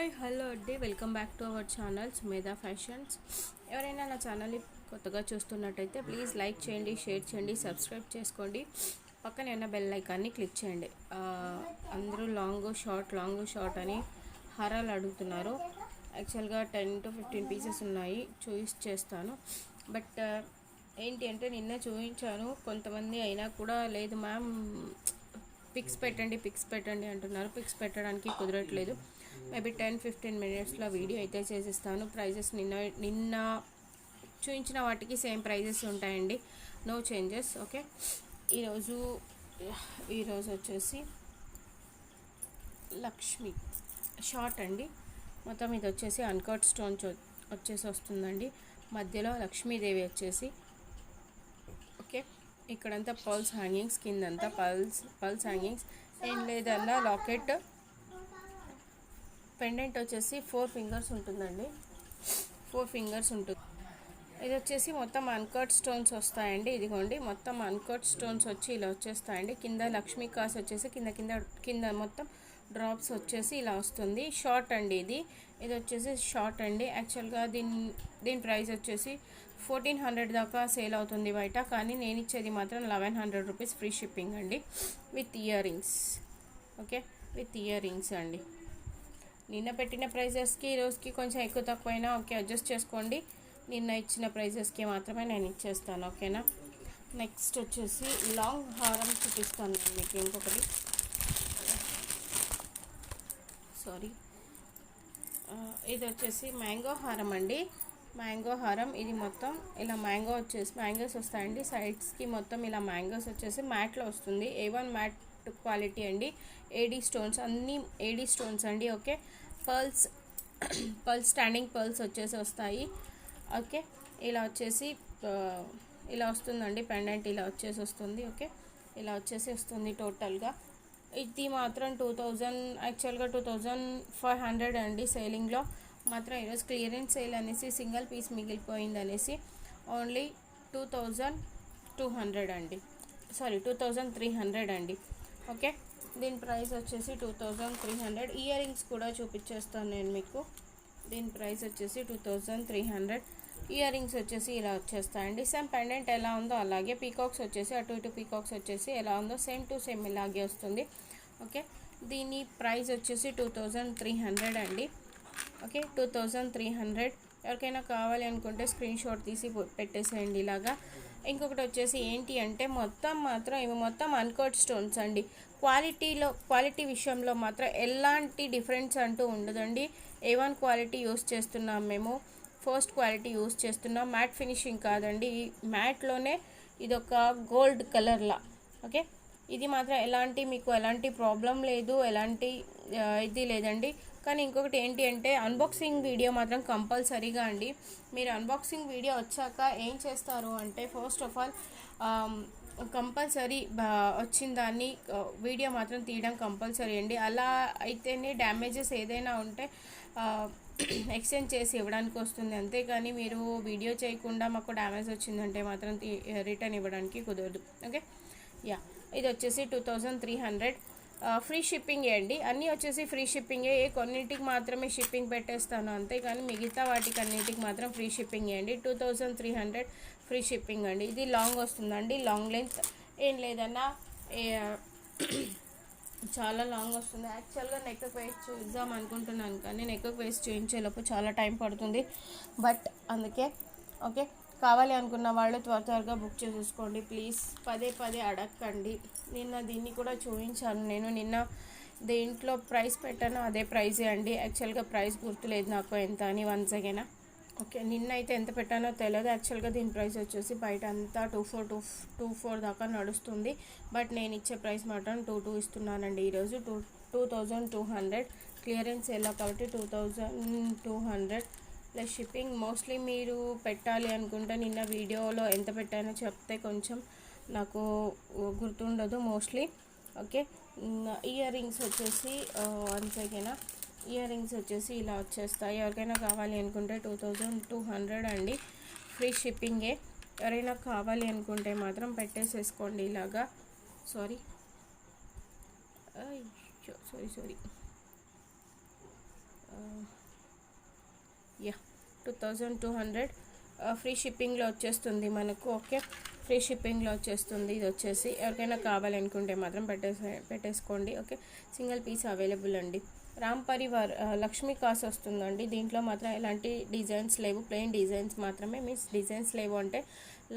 Hi hello అండి, welcome back to our channel Sumedha fashions. ఎవరైనా నా ఛానల్ని కొత్తగా చూస్తున్నట్టయితే ప్లీజ్ లైక్ చేయండి, షేర్ చేయండి, సబ్స్క్రైబ్ చేసుకోండి. పక్కనే ఉన్న బెల్ ఐకాన్ని క్లిక్ చేయండి. అందరూ లాంగ్ షార్ట్ అని హారాలు అడుగుతున్నారు. యాక్చువల్గా 10 to 15 పీసెస్ ఉన్నాయి, చూస్ చేస్తాను. బట్ ఏంటి అంటే నిన్న చూపించాను, కొంతమంది అయినా కూడా లేదు మ్యామ్ పిక్స్ పెట్టండి అంటున్నారు. పిక్స్ పెట్టడానికి కుదరట్లేదు. మేబీ 10-15 మినిట్స్లో వీడియో అయితే చేసిస్తాను. ప్రైజెస్ నిన్న చూపించిన వాటికి సేమ్ ప్రైజెస్ ఉంటాయండి, నో చేంజెస్. ఓకే, ఈరోజు వచ్చేసి లక్ష్మి షార్ట్ అండి. మొత్తం ఇది వచ్చేసి అన్కట్ స్టోన్స్ వచ్చేసి వస్తుందండి. మధ్యలో లక్ష్మీదేవి వచ్చేసి ఓకే, ఇక్కడంతా పర్ల్స్ హ్యాంగింగ్స్, కిందంతా పర్ల్స్ హ్యాంగింగ్స్. ఏం లేదన్నా లాకెట్ పెండెంట్ వచ్చేసి 4 ఫింగర్స్ ఉంటుందండి, 4 ఫింగర్స్ ఉంటుంది. ఇది వచ్చేసి మొత్తం అన్కట్ స్టోన్స్ వస్తాయండి. ఇదిగోండి, మొత్తం అన్కట్ స్టోన్స్ వచ్చి ఇలా వచ్చేస్తాయండి. కింద లక్ష్మీ కాస్ వచ్చేసి కింద మొత్తం డ్రాప్స్ వచ్చేసి ఇలా వస్తుంది. షార్ట్ అండి, ఇది వచ్చేసి షార్ట్ అండి. యాక్చువల్గా దీని ప్రైస్ వచ్చేసి 1400 దాకా సేల్ అవుతుంది బయట, కానీ నేను ఇచ్చేది మాత్రం 1100 రూపీస్ ఫ్రీ షిప్పింగ్ అండి, with ear rings. Okay, with ear rings అండి. నిన్న పెట్టిన ప్రైజెస్కి ఈరోజుకి కొంచెం ఎక్కువ తక్కువైనా ఓకే, అడ్జస్ట్ చేసుకోండి. నిన్న ఇచ్చిన ప్రైజెస్కి మాత్రమే నేను ఇచ్చేస్తాను, ఓకేనా. నెక్స్ట్ వచ్చేసి లాంగ్ హారం చూపిస్తాను నేను మీకు. ఇంకొకటి ఇది వచ్చేసి మ్యాంగో హారం అండి. మ్యాంగో హారం, ఇది మొత్తం ఇలా మ్యాంగోస్ వస్తాయండి. సైడ్స్కి మొత్తం ఇలా మ్యాంగోస్ వచ్చేసి మ్యాట్లో వస్తుంది. A1 మ్యాట్ క్వాలిటీ అండి. ఏడీ స్టోన్స్, అన్నీ ఏడీ స్టోన్స్ అండి. ఓకే, పర్ల్స్ స్టాండింగ్ పర్ల్స్ వచ్చేసి వస్తాయి. ఓకే, ఇలా వచ్చేసి ఇలా వస్తుందండి పెండెంట్, ఇలా వచ్చేసి వస్తుంది. ఓకే, ఇలా వచ్చేసి వస్తుంది టోటల్గా. ఇది మాత్రం 2000, యాక్చువల్గా 2500 అండి సేలింగ్లో. మాత్రం ఈరోజు క్లియరెన్స్ సేల్ అనేసి సింగిల్ పీస్ మిగిలిపోయింది అనేసి ఓన్లీ 2200 అండి, 2300 అండి. ఓకే, దీని ప్రైస్ వచ్చేసి 2300. ఇయర్ రింగ్స్ కూడా చూపించేస్తాను నేను మీకు. దీని ప్రైస్ వచ్చేసి 2300. ఇయర్ రింగ్స్ వచ్చేసి ఇలా వచ్చేస్తాయండి. సేమ్ పెండెంట్ ఎలా ఉందో అలాగే, పీకాక్స్ వచ్చేసి అటు ఇటు పీకాక్స్ వచ్చేసి ఎలా ఉందో సేమ్ టు సేమ్ ఇలాగే వస్తుంది. ఓకే, దీని ప్రైస్ వచ్చేసి 2300 అండి. ఓకే, 2300. ఎవరికైనా కావాలి అనుకుంటే స్క్రీన్ షాట్ తీసి పెట్టేసేయండి ఇలాగా. ఇంకొకటి వచ్చేసి ఏంటి అంటే ఇవి మొత్తం అన్కట్ స్టోన్స్ అండి. క్వాలిటీ విషయంలో మాత్రం ఎలాంటి డిఫరెన్స్ అంటూ ఉండదండి. A1 క్వాలిటీ యూస్ చేస్తున్నాం మేము, ఫస్ట్ క్వాలిటీ యూస్ చేస్తున్నాం. మ్యాట్ ఫినిషింగ్ కాదండి, ఈ మ్యాట్లోనే ఇదొక గోల్డ్ కలర్లా. ఓకే, ఇది మాత్రం మీకు ఎలాంటి ప్రాబ్లం లేదు, ఎలాంటి ఇది లేదండి. కానీ ఇంకొకటి ఏంటి అంటే అన్బాక్సింగ్ వీడియో మాత్రం కంపల్సరీగా అండి. మీరు అన్బాక్సింగ్ వీడియో వచ్చాక ఏం చేస్తారు అంటే, ఫస్ట్ ఆఫ్ ఆల్ కంపల్సరీ వచ్చిన దాన్ని వీడియో మాత్రం తీయడం కంపల్సరీ అండి. అలా అయితేనే డ్యామేజెస్ ఏదైనా ఉంటే ఎక్స్చేంజ్ చేసి ఇవ్వడానికి వస్తుంది. అంతేకాని మీరు వీడియో చేయకుండా మాకు డ్యామేజ్ వచ్చిందంటే మాత్రం రిటర్న్ ఇవ్వడానికి కుదరదు. ఓకే, ఇది వచ్చేసి 2300. ఫ్రీ షిప్పింగ్ అండి, అన్నీ వచ్చేసి ఫ్రీ షిప్పింగే. కొన్నింటికి మాత్రమే షిప్పింగ్ పెట్టేస్తాను, అంతేకాని మిగతా వాటికి అన్నింటికి మాత్రం ఫ్రీ షిప్పింగ్ అండి. 2300 ఫ్రీ షిప్పింగ్ అండి. ఇది లాంగ్ వస్తుందండి, లాంగ్ లెంత్ ఏం లేదన్నా చాలా లాంగ్ వస్తుంది. యాక్చువల్గా నెక్ వేసి చూద్దాం అనుకుంటున్నాను, కానీ నెక్ వేసి చూపించేలోపు చాలా టైం పడుతుంది. బట్ అందుకే ఓకే, కావాలి అనుకున్న వాళ్ళు త్వరగా బుక్ చేసేసుకోండి ప్లీజ్. పదే అడగండి. నిన్న దీన్ని కూడా చూపించాను నేను. నిన్న దేంట్లో ప్రైస్ పెట్టానో అదే ప్రైజే అండి. యాక్చువల్గా ప్రైస్ గుర్తులేదు నాకు ఎంత అని, వన్స్ అగైనా. ఓకే, నిన్న అయితే ఎంత పెట్టానో తెలియదు. యాక్చువల్గా దీని ప్రైస్ వచ్చేసి బయట అంతా 24 దాకా నడుస్తుంది. బట్ నేను ఇచ్చే ప్రైస్ మాత్రం 22 ఇస్తున్నానండి ఈరోజు. 2200 క్లియరెన్స్ ఎలా కాబట్టి 2200 ప్లస్ షిప్పింగ్. మోస్ట్లీ మీరు పెట్టాలి అనుకుంటే నిన్న వీడియోలో ఎంత పెట్టానో చెప్తే కొంచెం నాకు గుర్తుండదు మోస్ట్లీ. ఓకే, ఇయర్ రింగ్స్ వచ్చేసి వన్స్ అగైనా ఇయర్ రింగ్స్ వచ్చేసి ఇలా వచ్చేస్తాయి. ఎవరికైనా కావాలి అనుకుంటే 2200 అండి, ఫ్రీ షిప్పింగే. ఎవరైనా కావాలి అనుకుంటే మాత్రం పెట్టేసేసుకోండి ఇలాగా. సారీ యా 2200 ఫ్రీ షిప్పింగ్లో వచ్చేస్తుంది మనకు. ఓకే, ఫ్రీ షిప్పింగ్లో వచ్చేస్తుంది. ఇది వచ్చేసి ఎవరికైనా కావాలనుకుంటే మాత్రం పెట్టేసుకోండి. ఓకే, సింగిల్ పీస్ అవైలబుల్ అండి. రామ్ పరివార్ లక్ష్మీ కాస్ వస్తుందండి. దీంట్లో మాత్రం ఎలాంటి డిజైన్స్ లేవు, ప్లెయిన్ డిజైన్స్ మాత్రమే. మీన్స్ డిజైన్స్ లేవు అంటే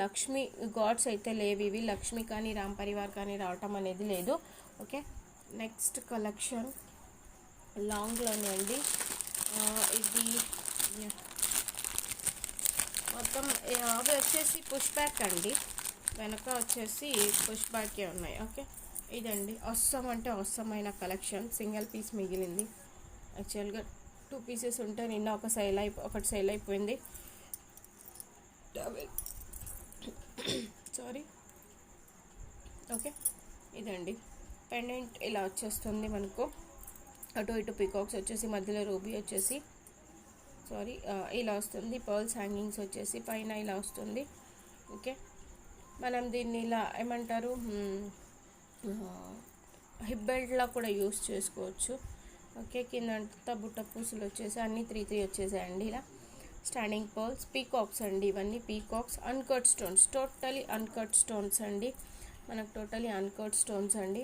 లక్ష్మీ గాడ్స్ అయితే లేవు. ఇవి లక్ష్మి కానీ రామ్ పరివార్ కానీ రావటం అనేది లేదు. ఓకే, నెక్స్ట్ కలెక్షన్ లాంగ్లోనే అండి. ఇది మొత్తం అవి వచ్చేసి పుష్ బ్యాక్ అండి. వెనక వచ్చేసి పుష్ బ్యాకే ఉన్నాయి. ఓకే, ఇదండి అవసరం అంటే అవసరమైన కలెక్షన్. సింగిల్ పీస్ మిగిలింది. యాక్చువల్గా 2 పీసెస్ ఉంటే నిన్న ఒకటి సేల్ అయిపోయింది. సారీ. ఓకే, ఇదండి పెండెంట్ ఇలా వచ్చేస్తుంది మనకు. అటు ఇటు పీకాక్స్ వచ్చేసి మధ్యలో రూబీ వచ్చేసి ఇలా వస్తుంది. పర్ల్స్ హ్యాంగింగ్స్ వచ్చేసి పైన ఇలా వస్తుంది. ఓకే, మనం దీన్ని ఇలా ఏమంటారు హిప్ బెల్ట్లా కూడా యూస్ చేసుకోవచ్చు. ఓకే, కింద అంతా బుట్ట పూసలు వచ్చేసి అన్నీ 3 వచ్చేసాయండి. ఇలా స్టాండింగ్ పర్ల్స్, పీకాక్స్ అండి. ఇవన్నీ peacocks, uncut stones, totally uncut stones అండి. మనకు టోటలీ అన్కట్ స్టోన్స్ అండి.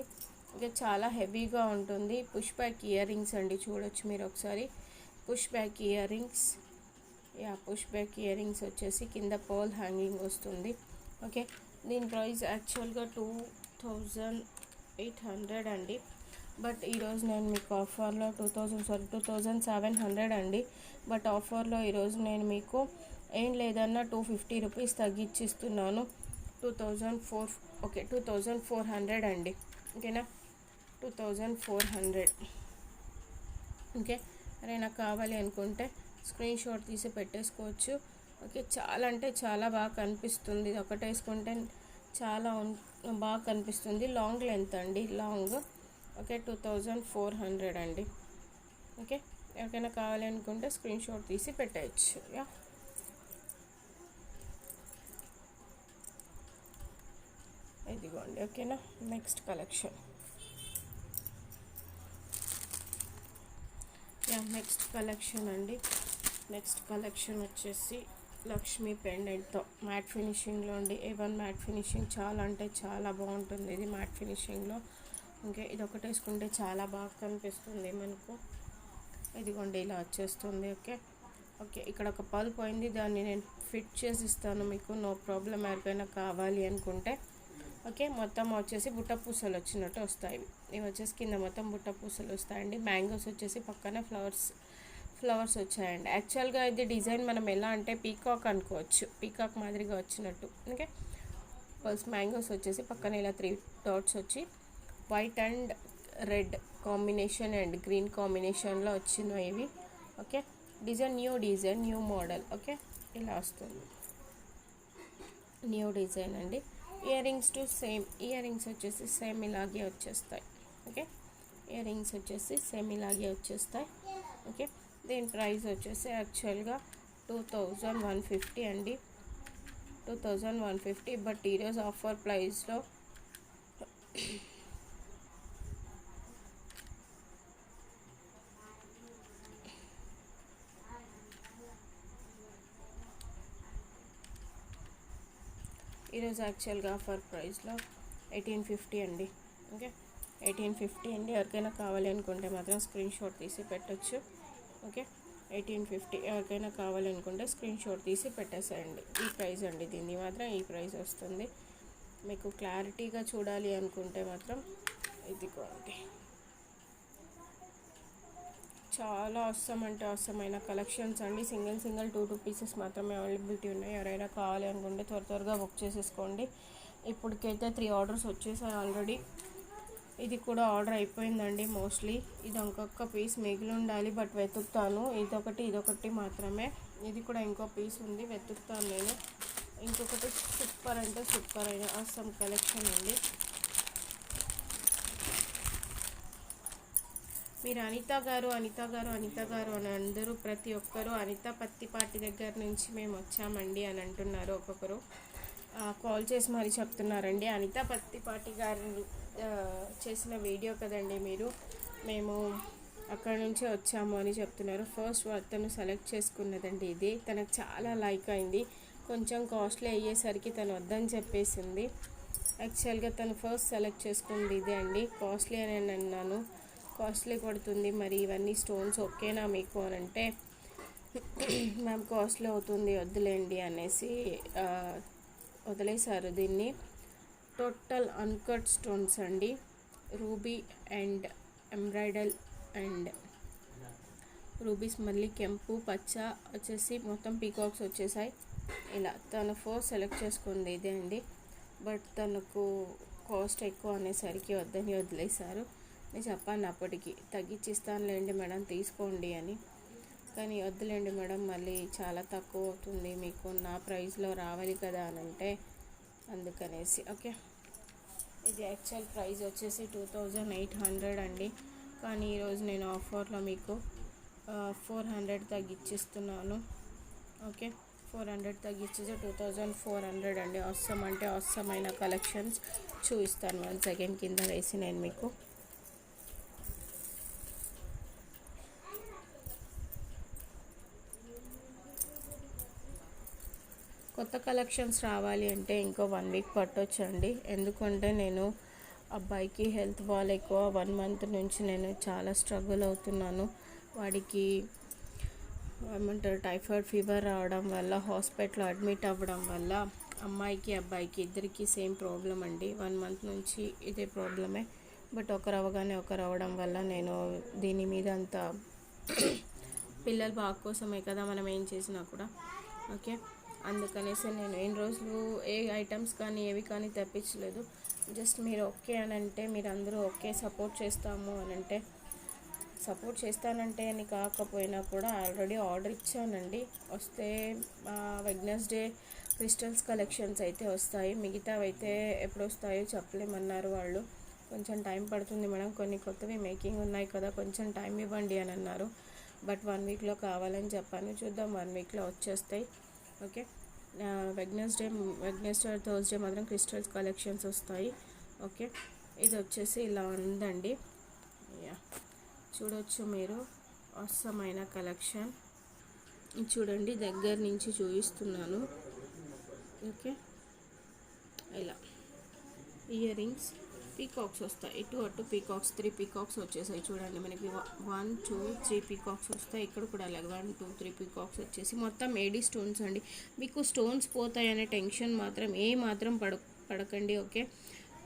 ఓకే, చాలా హెవీగా ఉంటుంది. పుష్ బ్యాక్ ఇయర్ రింగ్స్ అండి, చూడొచ్చు మీరు ఒకసారి. Push back ear rings. Push back ear rings వచ్చేసి కింద పర్ల్ హ్యాంగింగ్ వస్తుంది. ఓకే, దీని ప్రైస్ యాక్చువల్గా 2800 అండి. బట్ ఈరోజు నేను మీకు ఆఫర్లో 2700 అండి. బట్ ఆఫర్లో ఈరోజు నేను మీకు ఏం లేదన్నా 250 రూపీస్ తగ్గించిస్తున్నాను. 2400 అండి. ఓకేనా, 2400. ఓకే, అరే నాకు కావాలి అనుకుంటే స్క్రీన్ షాట్ తీసి పెట్టేసుకోవచ్చు. ఓకే, చాలా అంటే చాలా బాగా కనిపిస్తుంది. ఇది ఒకటి వేసుకుంటే చాలా బాగా కనిపిస్తుంది. లాంగ్ లెంత్ అండి, లాంగ్. ఓకే, 2400 అండి. ఓకే, ఎవరికైనా కావాలి అనుకుంటే స్క్రీన్ షాట్ తీసి పెట్టేయచ్చు. ఇదిగోండి. ఓకేనా, నెక్స్ట్ కలెక్షన్. నెక్స్ట్ కలెక్షన్ అండి. నెక్స్ట్ కలెక్షన్ వచ్చేసి లక్ష్మీ పెండెంట్తో మ్యాట్ ఫినిషింగ్లో అండి. A1 మ్యాట్ ఫినిషింగ్ చాలా అంటే చాలా బాగుంటుంది ఇది మ్యాట్ ఫినిషింగ్లో. ఓకే, ఇది ఒకటి వేసుకుంటే చాలా బాగా కనిపిస్తుంది మనకు. ఇదిగోండి ఇలా వచ్చేస్తుంది. ఓకే, ఇక్కడ ఒక పర్ల్ పోయింది, దాన్ని నేను ఫిట్ చేసి ఇస్తాను మీకు, నో ప్రాబ్లం. ఎవరికైనా కావాలి అనుకుంటే. ఓకే, మొత్తం వచ్చేసి బుట్ట పూసలు వచ్చినట్టు వస్తాయి. ఇవి వచ్చేసి కింద మొత్తం బుట్ట పూసలు వస్తాయండి. మ్యాంగోస్ వచ్చేసి పక్కన ఫ్లవర్స్ వచ్చాయండి. యాక్చువల్గా ఇది డిజైన్ మనం ఎలా అంటే పీకాక్ అనుకోవచ్చు, పీకాక్ మాదిరిగా వచ్చినట్టు. ఓకే, పల్స్ మ్యాంగోస్ వచ్చేసి పక్కన ఇలా 3 డాట్స్ వచ్చి white and red combination and green కాంబినేషన్లో వచ్చినాయి ఇవి. Okay, design new model. Okay, ఇలా వస్తుంది, న్యూ డిజైన్ అండి. ఇయర్ రింగ్స్ ఇయర్ రింగ్స్ వచ్చేసి సేమ్ ఇలాగే వచ్చేస్తాయి. ఓకే, ఇయర్ రింగ్స్ వచ్చేసి సేమ్ ఇలాగే వచ్చేస్తాయి. ఓకే, దీని ప్రైస్ వచ్చేసి యాక్చువల్గా 2150 అండి, 2150. బట్ ఈరోజు ఆఫర్ ప్రైస్లో ఈరోజు యాక్చువల్గా ఆఫర్ ప్రైస్లో 1850 అండి. ఓకే, 1850 అండి. ఎవరికైనా కావాలి అనుకుంటే మాత్రం స్క్రీన్ షాట్ తీసి పెట్టచ్చు. ఓకే, 1850. ఎవరికైనా కావాలి అనుకుంటే స్క్రీన్ షాట్ తీసి పెట్టేసేయండి. ఈ ప్రైస్ అండి, దీన్ని మాత్రం ఈ ప్రైస్ వస్తుంది. మీకు క్లారిటీగా చూడాలి అనుకుంటే మాత్రం ఇదిగోండి. చాలా అవసరమైన కలెక్షన్స్ అండి. సింగిల్ 2 పీసెస్ మాత్రమే అవైలబిలిటీ ఉన్నాయి. ఎవరైనా కావాలి అనుకుంటే త్వరగా బుక్ చేసేసుకోండి. ఇప్పటికైతే 3 ఆర్డర్స్ వచ్చేసాయి ఆల్రెడీ. ఇది కూడా ఆర్డర్ అయిపోయిందండి మోస్ట్లీ. ఇది ఇంకొక పీస్ మిగిలి ఉండాలి, బట్ వెతుకుతాను. ఇదొకటి మాత్రమే. ఇది కూడా ఇంకో పీస్ ఉంది, వెతుకుతాను నేను. ఇంకొకటి సూపర్ అంటే సూపర్ అయిన అవసరం కలెక్షన్ అండి. మీరు అనిత గారు అని అందరూ ప్రతి ఒక్కరూ అనిత పత్తిపాటి దగ్గర నుంచి మేము వచ్చామండి అని అంటున్నారు. ఒక్కొక్కరు కాల్ చేసి మరి చెప్తున్నారండి. అనిత పత్తిపాటి గారు చేసిన వీడియో కదండి మేము అక్కడ నుంచే వచ్చాము అని చెప్తున్నారు. ఫస్ట్ తను సెలెక్ట్ చేసుకున్నదండి ఇది. తనకు చాలా లైక్ అయింది. కొంచెం కాస్ట్లీ అయ్యేసరికి తను వద్దని చెప్పేసింది. యాక్చువల్గా తను ఫస్ట్ సెలెక్ట్ చేసుకుంది ఇదే అండి. కాస్ట్లీ అని అన్నాను, కాస్ట్లీ పడుతుంది, మరి ఇవన్నీ స్టోన్స్ ఓకేనా మీకు అని అంటే మ్యామ్ కాస్ట్లీ అవుతుంది వద్దులేండి అనేసి వదిలేశారు దీన్ని. టోటల్ అన్కట్ స్టోన్స్ అండి. రూబీ అండ్ ఎంబ్రాయిడల్ అండ్ రూబీస్, మళ్ళీ కెంపు పచ్చ వచ్చేసి మొత్తం పీకాక్స్ వచ్చేసాయి. ఇలా తను ఫస్ట్ సెలెక్ట్ చేసుకుంది ఇదే అండి. బట్ తనకు కాస్ట్ ఎక్కువ అనేసరికి వద్దని వదిలేశారు. నేను చెప్పాను అప్పటికి, తగ్గించిస్తానులేండి మేడం తీసుకోండి అని. కానీ వద్దులేండి మేడం మళ్ళీ చాలా తక్కువ అవుతుంది, మీకు నా ప్రైస్లో రావాలి కదా అని అంటే అందుకనేసి. ఓకే, ఇది యాక్చువల్ ప్రైస్ వచ్చేసి 2800 అండి. కానీ ఈరోజు నేను ఆఫర్లో మీకు 400 తగ్గించిస్తున్నాను. ఓకే, 400 తగ్గించేసి 2400 అండి. అవసరం అంటే అవసరమైన కలెక్షన్స్ చూపిస్తాను 1 సెకండ్ కింద వేసి నేను మీకు. కొత్త కలెక్షన్స్ రావాలి అంటే ఇంకో 1 వీక్ పట్టొచ్చండి. ఎందుకంటే నేను అబ్బాయికి హెల్త్ బాగాలేక 1 మంత్ నుంచి నేను చాలా స్ట్రగుల్ అవుతున్నాను. వాడికి ఏమంటారు టైఫాయిడ్ ఫీవర్ రావడం వల్ల హాస్పిటల్లో అడ్మిట్ అవ్వడం వల్ల అమ్మాయికి అబ్బాయికి ఇద్దరికి సేమ్ ప్రాబ్లం అండి. 1 మంత్ నుంచి ఇదే ప్రాబ్లమే. బట్ ఒకరు అవగానే ఒకరు అవ్వడం వల్ల నేను దీని మీద అంత పిల్లల బాగు కోసమే కదా మనం ఏం చేసినా కూడా. ఓకే, అందుకనేసి నేను ఎన్ని రోజులు ఏ ఐటమ్స్ కానీ ఏవి కానీ తెప్పించలేదు. జస్ట్ మీరు ఓకే అని అంటే, మీరు అందరూ ఓకే సపోర్ట్ చేస్తాము అని అంటే, సపోర్ట్ చేస్తానంటే అని కాకపోయినా కూడా ఆల్రెడీ ఆర్డర్ ఇచ్చానండి. వస్తే వెడ్నెస్డే క్రిస్టల్స్ కలెక్షన్స్ అయితే వస్తాయి. మిగతావి అయితే ఎప్పుడు వస్తాయో చెప్పలేమన్నారు వాళ్ళు. కొంచెం టైం పడుతుంది మేడం, కొన్ని కొత్తవి మేకింగ్ ఉన్నాయి కదా, కొంచెం టైం ఇవ్వండి అని అన్నారు. బట్ 1 వీక్లో కావాలని చెప్పాను. చూద్దాం 1 వీక్లో వచ్చేస్తాయి. ఓకే, వెడ్నెస్డే థర్స్డే మాత్రం క్రిస్టల్స్ కలెక్షన్స్ వస్తాయి. ఓకే, ఇది వచ్చేసి ఇలా ఉందండి. చూడొచ్చు మీరు, అవసరమైన కలెక్షన్ చూడండి, దగ్గర నుంచి చూపిస్తున్నాను. ఓకే, ఇలా ఇయర్ రింగ్స్ పీకాక్స్ వస్తాయి. ఇటు అటు పీకాక్స్ 3 పీకాక్స్ వచ్చేసాయి. చూడండి మనకి 1 2 3 పీకాక్స్ వస్తాయి. ఇక్కడ కూడా అలాగే 1 2 3 పీకాక్స్ వచ్చేసి మొత్తం ఏడీ స్టోన్స్ అండి. మీకు స్టోన్స్ పోతాయనే టెన్షన్ మాత్రం మాత్రం పడకండి. ఓకే,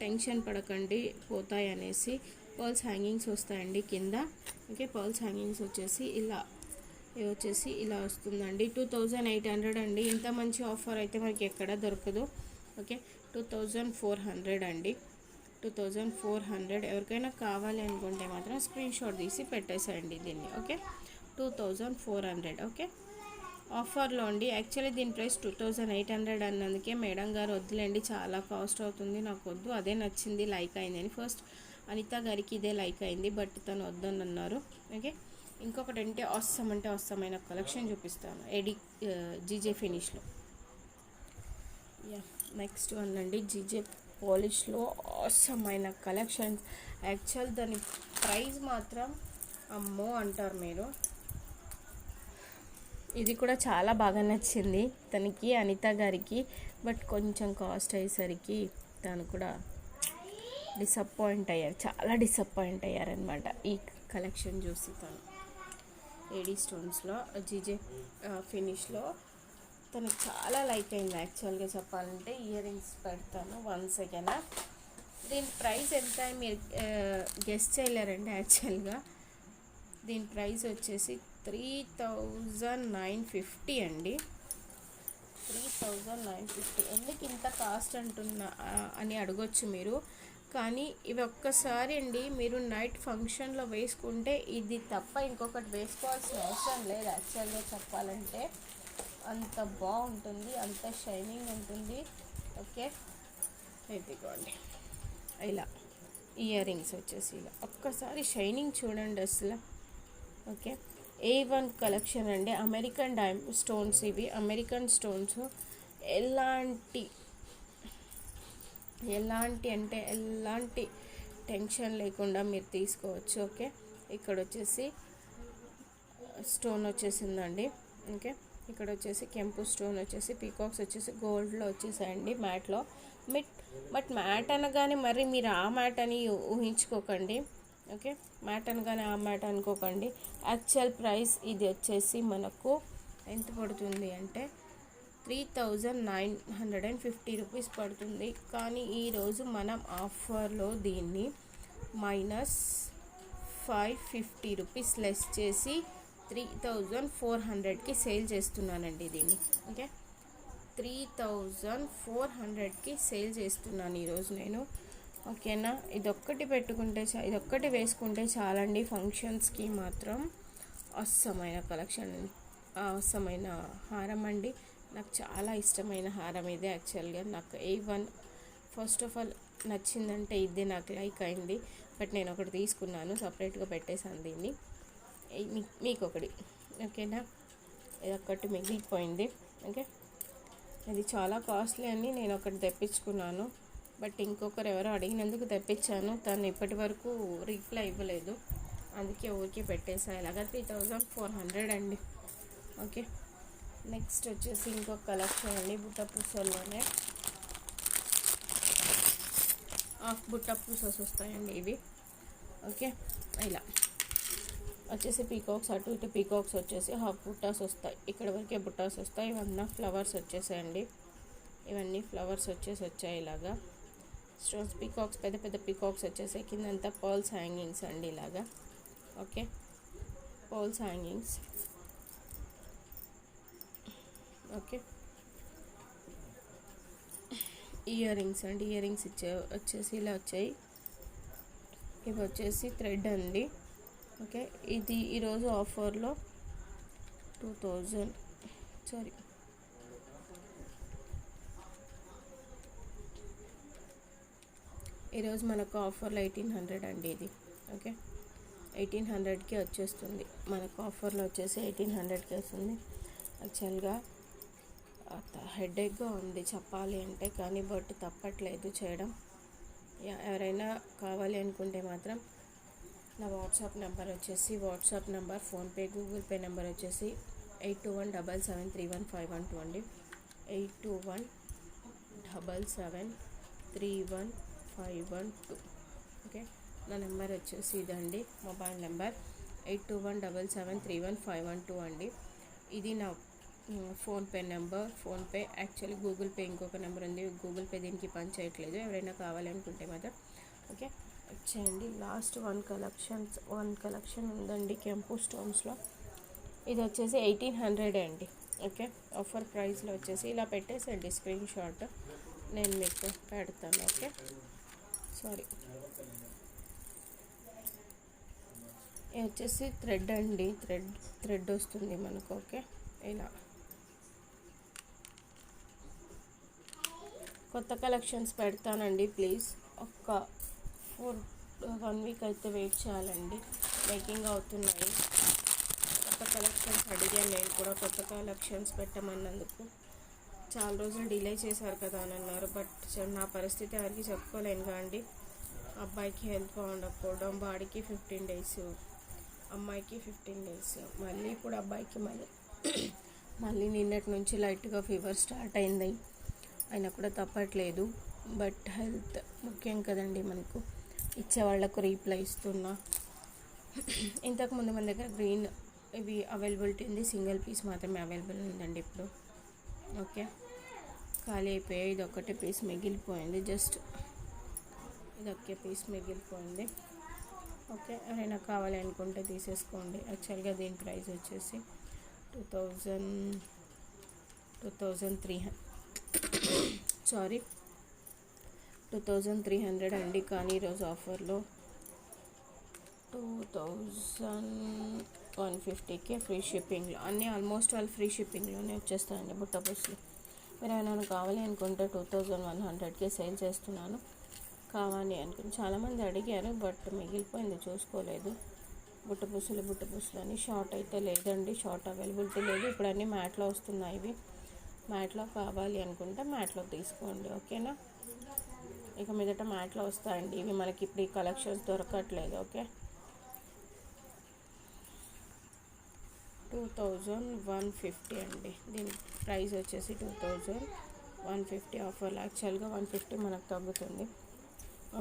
టెన్షన్ పడకండి పోతాయి అనేసి. పర్ల్స్ హ్యాంగింగ్స్ వస్తాయండి కింద. ఓకే, పర్ల్స్ హ్యాంగింగ్స్ వచ్చేసి ఇలా ఇలా వస్తుందండి. 2800 అండి. ఇంత మంచి ఆఫర్ అయితే మనకి ఎక్కడ దొరకదు. ఓకే, 2400 అండి. 2400. ఎవరికైనా కావాలి అనుకుంటే మాత్రం స్క్రీన్ షాట్ తీసి పెట్టేసేయండి దీన్ని. ఓకే, 2400. ఓకే, ఆఫర్లో అండి. యాక్చువల్లీ దీని ప్రైస్ 2800 అన్నందుకే మేడం గారు వద్దులేండి చాలా కాస్ట్ అవుతుంది, నాకు వద్దు, అదే నచ్చింది లైక్ అయిందని. ఫస్ట్ అనిత గారికి ఇదే లైక్ అయింది, బట్ తను వద్దని అన్నారు. ఓకే, ఇంకొకటి అంటే అవసరమైన కలెక్షన్ చూపిస్తాను జీజే ఫినిష్లో. నెక్స్ట్ వన్ అండి, జీజే పాలిష్లో అవసరమైన కలెక్షన్స్. యాక్చువల్ దాని ప్రైస్ మాత్రం అమ్మో అంటారు మీరు. ఇది కూడా చాలా బాగా నచ్చింది తనకి, అనిత గారికి. బట్ కొంచెం కాస్ట్ అయ్యేసరికి తను కూడా డిసప్పాయింట్ అయ్యారు, చాలా డిసప్పాయింట్ అయ్యారనమాట ఈ కలెక్షన్ చూసి. తను ఏడీ స్టోన్స్లో జీజే ఫినిష్లో తనకు చాలా లైక్ అయింది. యాక్చువల్గా చెప్పాలంటే ఇయర్ రింగ్స్ పెడతాను 1 సెకండ్. దీని ప్రైస్ ఎంత మీరు గెస్ చేయలేరండి. యాక్చువల్గా దీని ప్రైస్ వచ్చేసి 3950 అండి. 3950. ఎందుకు ఇంత కాస్ట్ అంటున్నా అని అడగొచ్చు మీరు. కానీ ఇవి ఒక్కసారి అండి మీరు నైట్ ఫంక్షన్లో వేసుకుంటే ఇది తప్ప ఇంకొకటి వేసుకోవాల్సిన అవసరం లేదు. యాక్చువల్గా చెప్పాలంటే అంత బాగుంటుంది, అంత షైనింగ్ ఉంటుంది. ఓకే, ఇదిగోండి ఇలా ఇయర్ రింగ్స్ వచ్చేసి ఇలా ఒక్కసారి షైనింగ్ చూడండి అసలు. ఓకే, A1 కలెక్షన్ అండి. అమెరికన్ స్టోన్స్ ఇవి. అమెరికన్ స్టోన్స్ ఎలాంటి అంటే ఎలాంటి టెన్షన్ లేకుండా మీరు తీసుకోవచ్చు. ఓకే, ఇక్కడ వచ్చేసి స్టోన్ వచ్చేసిందండి. ఓకే, ఇక్కడ వచ్చేసి కెంపు స్టోన్ వచ్చేసి పీకాక్స్ వచ్చేసి గోల్డ్లో వచ్చేసాయండి మ్యాట్లో. బట్ మ్యాట్ అనగానే మరి మీరు ఆ మ్యాట్ అని ఊహించుకోకండి. ఓకే, మ్యాట్ అనగానే ఆ మ్యాట్ అనుకోకండి. యాక్చువల్ ప్రైస్ ఇది వచ్చేసి మనకు ఎంత పడుతుంది అంటే 3950 రూపీస్ పడుతుంది. కానీ ఈరోజు మనం ఆఫర్లో దీన్ని -550 రూపీస్ లెస్ చేసి 3400కి సేల్ చేస్తున్నానండి దీన్ని. ఓకే, 3400కి సేల్ చేస్తున్నాను ఈరోజు నేను. ఓకేనా, ఇదొక్కటి పెట్టుకుంటే ఇదొక్కటి వేసుకుంటే చాలండి. ఫంక్షన్స్కి మాత్రం అస్సమైన కలెక్షన్, అస్సమైన హారం అండి. నాకు చాలా ఇష్టమైన హారం ఇదే. యాక్చువల్గా నాకు A1 ఫస్ట్ ఆఫ్ ఆల్ నచ్చిందంటే ఇదే నాకు లైక్ అయింది. బట్ నేను ఒకటి తీసుకున్నాను, సపరేట్గా పెట్టేశాను దీన్ని. మీకు ఒకటి. ఓకేనా, ఇది ఒక్కటి మిగిలిపోయింది. ఓకే, ఇది చాలా కాస్ట్లీ అని నేను ఒకటి తెప్పించుకున్నాను. బట్ ఇంకొకరు ఎవరో అడిగినందుకు తెప్పించాను. తను ఇప్పటి వరకు రిప్లై ఇవ్వలేదు, అందుకే ఊరికే పెట్టేసాను. ఇలాగా 3400 అండి. ఓకే, నెక్స్ట్ వచ్చేసి ఇంకొక కలెక్షన్ అండి. బుట్ట పూసల్లోనే హాఫ్ బుట్ట పూసస్ వస్తాయండి ఇవి. ఓకే, ఇలా వచ్చేసి పీకాక్స్, అటు ఇటు పీకాక్స్ వచ్చేసి హాఫ్ బుట్టాస్ వస్తాయి. ఇక్కడ వరకే బుట్టాస్ వస్తాయి. ఇవన్నీ ఫ్లవర్స్ వచ్చేసాయండి. ఇవన్నీ ఫ్లవర్స్ వచ్చాయి ఇలాగా. స్టోన్స్ పీకాక్స్, పెద్ద పెద్ద పీకాక్స్ వచ్చేసాయి. కిందంతా పర్ల్స్ హ్యాంగింగ్స్ అండి ఇలాగా. Okay, pearls hangings. Okay, ear rings అండి. ఇయర్ రింగ్స్ వచ్చేసి ఇలా వచ్చాయి. ఇవి వచ్చేసి థ్రెడ్ అండి. ఓకే, ఇది ఈరోజు ఆఫర్లో 2000 ఈరోజు మనకు ఆఫర్లో 1800 అండి ఇది. ఓకే, 1800కి వచ్చేస్తుంది మనకు. ఆఫర్లో వచ్చేసి 1800కి వస్తుంది. యాక్చువల్గా హెడేక్గా ఉంది చెప్పాలి అంటే, కానీ బట్ తప్పట్లేదు చేయడం. ఎవరైనా కావాలి అనుకుంటే మాత్రం నా వాట్సాప్ నెంబర్ వచ్చేసి ఫోన్పే, గూగుల్ పే నెంబర్ వచ్చేసి 8217731512 అండి. 8217731512. ఓకే, నా నెంబర్ వచ్చేసి ఇదండి, మొబైల్ నెంబర్ 8217731512 అండి. ఇది నా PhonePe number. PhonePe actually Google pay ఇంకొక నెంబర్ ఉంది. గూగుల్ పే దీనికి పని చేయట్లేదు. ఎవరైనా కావాలనుకుంటే మాత్రం ఓకే వచ్చేయండి. లాస్ట్ వన్ కలెక్షన్ ఉందండి కెంపు స్టోన్స్లో. ఇది వచ్చేసి 1800 అండి. ఓకే, ఆఫర్ ప్రైస్లో వచ్చేసి ఇలా పెట్టేసండి. స్క్రీన్ షాట్ నేను మీకు పెడతాను. ఓకే, సారీ, ఇది వచ్చేసి థ్రెడ్ అండి. థ్రెడ్ వస్తుంది మనకు. ఓకే, ఇలా కొత్త కలెక్షన్స్ పెడతానండి. ప్లీజ్ ఒక్క 1 వీక్ అయితే వెయిట్ చేయాలండి. మేకింగ్ అవుతున్నాయి. కొత్త కలెక్షన్స్ అడిగాను నేను కూడా. కొత్త కలెక్షన్స్ పెట్టమన్నందుకు చాలా రోజులు డిలే చేశారు కదా అని అన్నారు. బట్ నా పరిస్థితి ఎవరికి చెప్పుకోలేను కాండి. అబ్బాయికి హెల్త్ బాగుండకపోవడం, వాడికి 15 డేస్, అమ్మాయికి 15 డేస్, మళ్ళీ ఇప్పుడు అబ్బాయికి మళ్ళీ నిన్నటి నుంచి లైట్గా ఫీవర్ స్టార్ట్ అయింది. అయినా కూడా తప్పట్లేదు. బట్ హెల్త్ ముఖ్యం కదండి మనకు. ఇచ్చే వాళ్ళకు రీప్లై ఇస్తున్నా. ఇంతకుముందు మన దగ్గర గ్రీన్ ఇవి అవైలబిలిటీ ఉంది. సింగిల్ పీస్ మాత్రమే అవైలబుల్ ఉందండి ఇప్పుడు. ఓకే, ఖాళీ అయిపోయాయి. ఇది ఒక్కటే పీస్ మిగిలిపోయింది. జస్ట్ ఇది ఒకే పీస్ మిగిలిపోయింది. ఓకే, ఎవరైనా కావాలి అనుకుంటే తీసేసుకోండి. యాక్చువల్గా దీని ప్రైస్ వచ్చేసి 2300 అండి. కానీ ఈరోజు ఆఫర్లో 2150కి ఫ్రీ షిప్పింగ్లో అన్నీ ఆల్మోస్ట్ ఆల్ ఫ్రీ షిప్పింగ్లోనే వచ్చేస్తాయండి బుట్ట పూసలు. మీరు ఏమైనా కావాలి అనుకుంటే 2100కి సేల్ చేస్తున్నాను. కావాలి అనుకుని చాలామంది అడిగారు, బట్ మిగిలిపోయింది, చూసుకోలేదు. బుట్ట పూసలు అని. షార్ట్ అయితే లేదండి, షార్ట్ అవైలబిలిటీ లేదు. ఇప్పుడు అన్నీ మ్యాట్లో వస్తున్నాయి. ఇవి మ్యాట్లో కావాలి అనుకుంటే మ్యాట్లో తీసుకోండి. ఓకేనా, ఇక మీదట మ్యాట్లో వస్తాయండి ఇవి. మనకి ఇప్పుడు ఈ కలెక్షన్స్ దొరకట్లేదు. ఓకే, 2150 అండి. దీని ప్రైస్ వచ్చేసి 2150 ఆఫర్లో. యాక్చువల్గా 150 మనకు తగ్గుతుంది.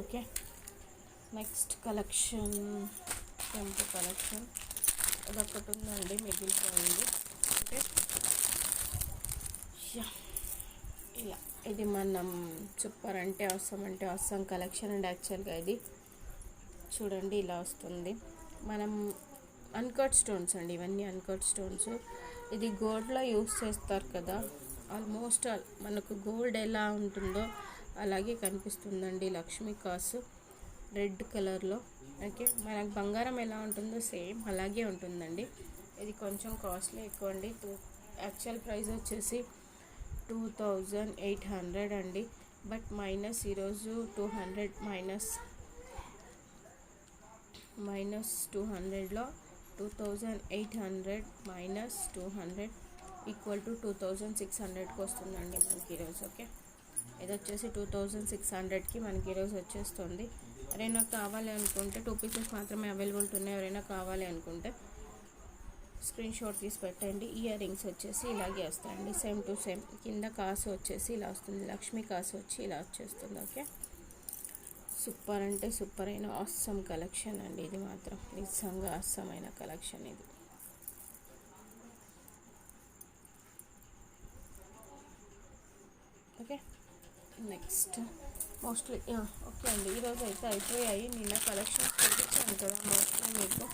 ఓకే, నెక్స్ట్ కలెక్షన్ టెంపు కలెక్షన్ అదొకటి ఉందండి, మిగిలిపోయింది. ఓకే, ఇలా ఇది మనం సూపర్ అంటే అవసరం కలెక్షన్ అండి. యాక్చువల్గా ఇది చూడండి ఇలా వస్తుంది. మనం అన్కట్ స్టోన్స్ అండి, ఇవన్నీ అన్కట్ స్టోన్స్. ఇది గోల్డ్లో యూస్ చేస్తారు కదా, ఆల్మోస్ట్ మనకు గోల్డ్ ఎలా ఉంటుందో అలాగే కనిపిస్తుందండి. లక్ష్మీ కాసు రెడ్ కలర్లో. ఓకే, మనకు బంగారం ఎలా ఉంటుందో సేమ్ అలాగే ఉంటుందండి. ఇది కొంచెం కాస్ట్లీ ఎక్కువ అండి. యాక్చువల్ ప్రైస్ వచ్చేసి 2800 అండి. బట్ మైనస్ ఈరోజు 200 మైనస్ 200లో 2800 మైనస్ 200 ఈక్వల్ టు 2600కి వస్తుందండి మనకి ఈరోజు. ఓకే, ఇది వచ్చేసి 2600కి మనకి ఈరోజు వచ్చేస్తుంది. ఎవరైనా కావాలి అనుకుంటే 2 పీసెస్ మాత్రమే అవైలబుల్ ఉన్నాయి. ఎవరైనా కావాలి అనుకుంటే స్క్రీన్ షాట్ తీసి పెట్టండి. ఇయర్ రింగ్స్ వచ్చేసి ఇలాగే వస్తాయండి, సేమ్ టు సేమ్. కింద కాసు వచ్చేసి ఇలా వస్తుంది, లక్ష్మీ కాసు వచ్చి ఇలా వచ్చేస్తుంది. ఓకే, సూపర్ అంటే సూపర్ అయిన ఆసమ్ కలెక్షన్ అండి. ఇది మాత్రం నిజంగా ఆసమైన కలెక్షన్ ఇది. ఓకే, నెక్స్ట్ మోస్ట్లీ ఓకే అండి, ఈరోజు అయితే అయిపోయాయి. నిన్న కలెక్షన్స్ చూపించాను కదా మోస్ట్లీ మీకు.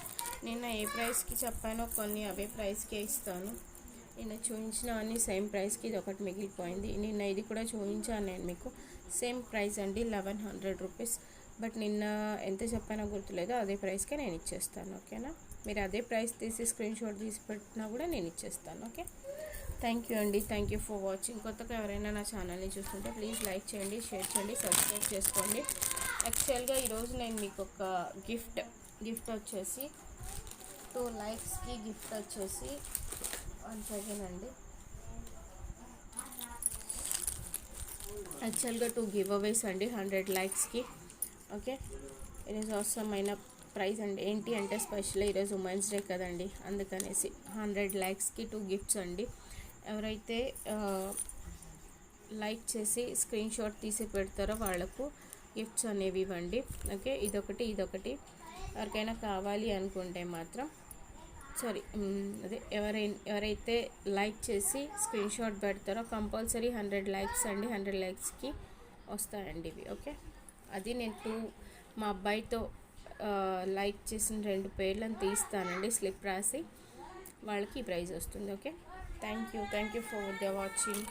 నిన్న ఏ ప్రైస్కి చెప్పానో కొన్ని అవే ప్రైస్కే ఇస్తాను. నిన్న చూపించినవన్నీ సేమ్ ప్రైస్కి ఇది ఒకటి మిగిలిపోయింది. నిన్న ఇది కూడా చూపించాను నేను మీకు, సేమ్ ప్రైస్ అండి 1100 రూపీస్. బట్ నిన్న ఎంత చెప్పానో గుర్తులేదో అదే ప్రైస్కే నేను ఇచ్చేస్తాను. ఓకేనా, మీరు అదే ప్రైస్ తీసి స్క్రీన్ షాట్ తీసి పెట్టినా కూడా నేను ఇచ్చేస్తాను. ఓకే, థ్యాంక్ యూ అండి, థ్యాంక్ యూ ఫర్ వాచింగ్. కొత్తగా ఎవరైనా నా ఛానల్ని చూస్తుంటే ప్లీజ్ లైక్ చేయండి, షేర్ చేయండి, సబ్స్క్రైబ్ చేసుకోండి. యాక్చువల్గా ఈరోజు నేను మీకు ఒక గిఫ్ట్ వచ్చేసి 2 లైక్స్కి గిఫ్ట్ వచ్చేసి 1 సెకండ్ అండి. యాక్చువల్గా 2 గివ్ అవేస్ అండి 100 లైక్స్కి. ఓకే, ఈరోజు అవసరమైన ప్రైజ్ అండి. ఏంటి అంటే స్పెషల్ ఈరోజు ఉమెన్స్ డే కదండి, అందుకనేసి 100 లైక్స్కి 2 గిఫ్ట్స్ అండి. ఎవరైతే లైక్ చేసి స్క్రీన్ షాట్ తీసి పెడతారో వాళ్ళకు గిఫ్ట్స్ అనేవి ఇవ్వండి. ఓకే, ఇదొకటి ఎవరికైనా కావాలి అనుకుంటే మాత్రం అదే ఎవరైతే లైక్ చేసి స్క్రీన్ షాట్ పెడతారో కంపల్సరీ 100 లైక్స్ అండి, 100 లైక్స్కి వస్తాయండి ఇవి. ఓకే, అది నేను మా అబ్బాయితో లైక్ చేసిన 2 పేర్లను తీస్తానండి, స్లిప్ రాసి వాళ్ళకి ఈ ప్రైజ్ వస్తుంది. Okay, thank you for the watching.